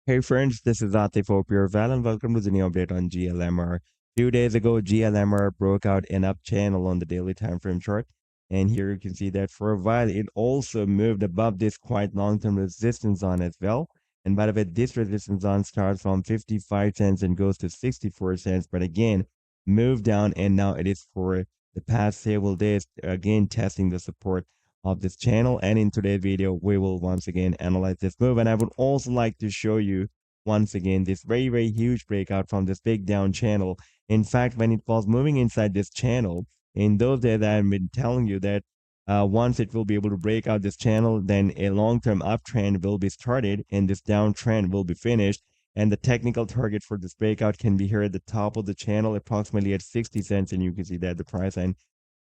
Hey friends, this is Atif. Hope you're well and welcome to the new update on GLMR. Few days ago, GLMR broke out an up channel on the daily time frame chart. And here you can see that for a while, it also moved above this quite long-term resistance zone as well. And by the way, this resistance zone starts from 55 cents and goes to 64 cents. But again, moved down and now it is for the past several days, again, testing the support of this channel. And in today's video, we will once again analyze this move. And I would also like to show you once again this very huge breakout from this big down channel. In fact, when it was moving inside this channel, in those days I've been telling you that once it will be able to break out this channel, then a long-term uptrend will be started and this downtrend will be finished. And the technical target for this breakout can be here at the top of the channel, approximately at 60 cents. And you can see that the price line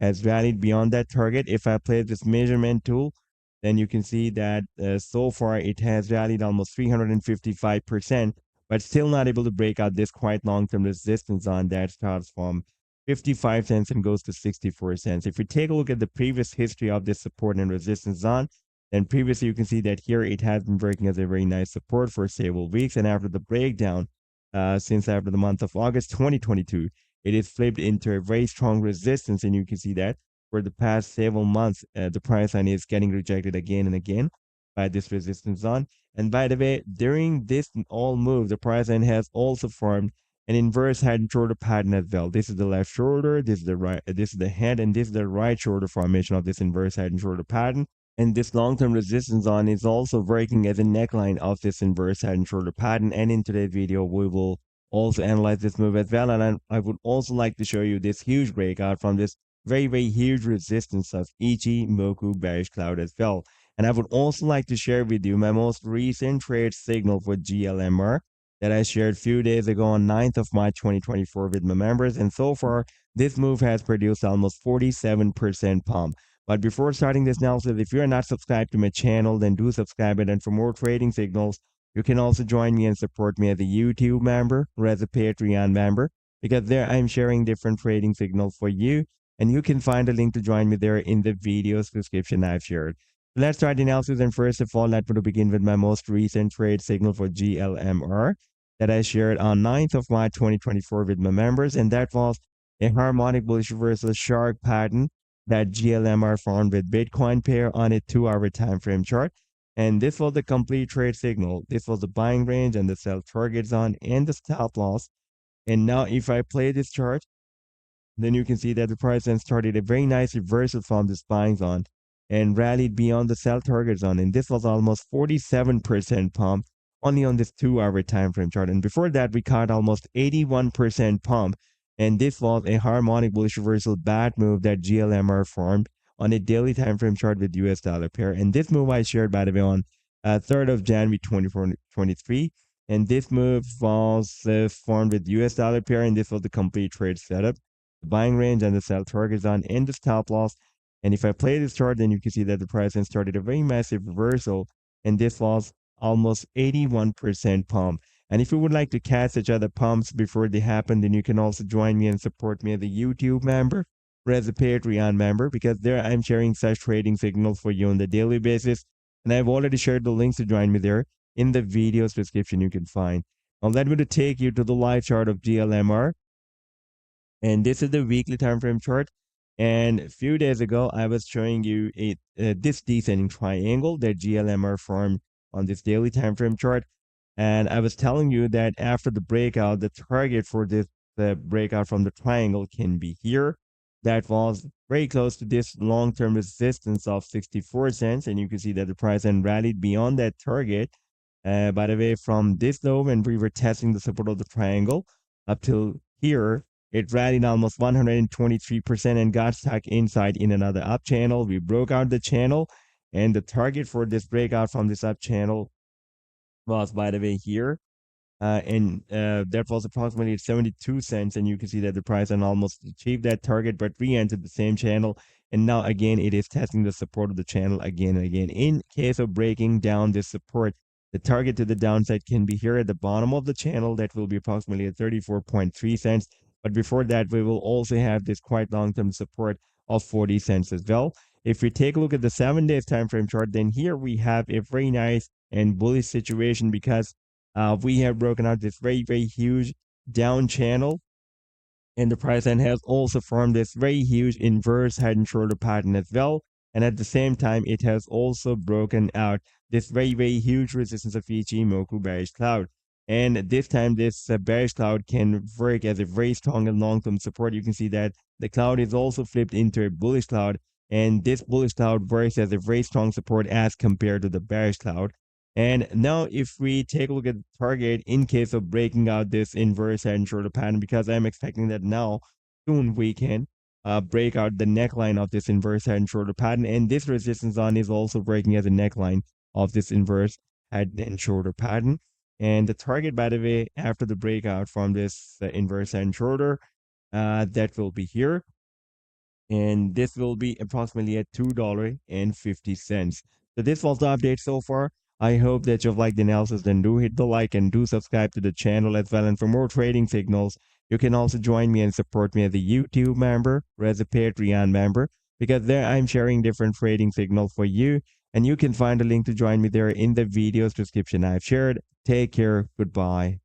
has rallied beyond that target. If I play this measurement tool, then you can see that so far it has rallied almost 355%, but still not able to break out this quite long-term resistance on that starts from 55 cents and goes to 64 cents. If we take a look at the previous history of this support and resistance zone, then previously you can see that here it has been working as a very nice support for several weeks, and after the breakdown, since after the month of August 2022, it is flipped into a very strong resistance, and you can see that for the past several months, the price line is getting rejected again and again by this resistance zone. And by the way, during this all move, the price line has also formed an inverse head and shoulder pattern as well. This is the left shoulder, this is the right, this is the head, and this is the right shoulder formation of this inverse head and shoulder pattern. And this long-term resistance zone is also working as a neckline of this inverse head and shoulder pattern. And in today's video, we will also analyze this move as well. And I would also like to show you this huge breakout from this very huge resistance of Ichimoku bearish cloud as well. And I would also like to share with you my most recent trade signal for GLMR that I shared a few days ago on 9th of March 2024 with my members. And so far, this move has produced almost 47% pump. But before starting this analysis, if you're not subscribed to my channel, then do subscribe it. And for more trading signals, you can also join me and support me as a YouTube member or as a Patreon member, because there I'm sharing different trading signals for you. And you can find a link to join me there in the video's description I've shared. Let's start the analysis. And first of all, let me begin with my most recent trade signal for GLMR that I shared on 9th of March 2024 with my members. And that was a harmonic bullish reversal shark pattern that GLMR formed with Bitcoin pair on a 2-hour time frame chart. And this was the complete trade signal. This was the buying range and the sell target zone and the stop loss. And now if I play this chart, then you can see that the price then started a very nice reversal from this buying zone and rallied beyond the sell target zone. And this was almost 47% pump only on this 2-hour time frame chart. And before that, we caught almost 81% pump. And this was a harmonic bullish reversal bad move that GLMR formed on a daily time frame chart with US dollar pair. And this move I shared, by the way, on 3rd of January 2023. And this move was formed with US dollar pair, and this was the complete trade setup, the buying range and the sell target zone and the stop loss. And if I play this chart, then you can see that the price then started a very massive reversal, and this was almost 81% pump. And if you would like to catch such other pumps before they happen, then you can also join me and support me as a YouTube member or as a Patreon member, because there I'm sharing such trading signals for you on the daily basis. And I've already shared the links to join me there in the video's description you can find. Now let me to take you to the live chart of GLMR. And this is the weekly time frame chart. And a few days ago, I was showing you this descending triangle that GLMR formed on this daily time frame chart. And I was telling you that after the breakout, the target for this breakout from the triangle can be here. That was very close to this long-term resistance of 64 cents. And you can see that the price then rallied beyond that target. By the way, from this low, when we were testing the support of the triangle up till here, it rallied almost 123% and got stuck inside in another up channel. We broke out the channel, and the target for this breakout from this up channel was, by the way, here. That was approximately 72 cents. And you can see that the price then almost achieved that target, but re-entered the same channel. And now again, it is testing the support of the channel again and again. In case of breaking down this support, the target to the downside can be here at the bottom of the channel. That will be approximately at 34.3 cents. But before that, we will also have this quite long-term support of 40 cents as well. If we take a look at the 7 days time frame chart, then here we have a very nice and bullish situation, because we have broken out this very huge down channel, and the price line has also formed this very huge inverse head and shoulder pattern as well. And at the same time, it has also broken out this very huge resistance of Ichimoku bearish cloud. And this time, this bearish cloud can work as a very strong and long-term support. You can see that the cloud is also flipped into a bullish cloud, and this bullish cloud works as a very strong support as compared to the bearish cloud. And now if we take a look at the target in case of breaking out this inverse head and shoulder pattern, because I'm expecting that now soon we can break out the neckline of this inverse head and shoulder pattern. And this resistance zone is also breaking as a neckline of this inverse head and shoulder pattern. And the target, by the way, after the breakout from this inverse head and shoulder, that will be here, and this will be approximately at $2.50. So this was the update so far. I hope that you've liked the analysis. Then do hit the like and do subscribe to the channel as well. And for more trading signals, you can also join me and support me as a YouTube member or as a Patreon member, because there I'm sharing different trading signals for you. And you can find a link to join me there in the video's description I've shared. Take care. Goodbye.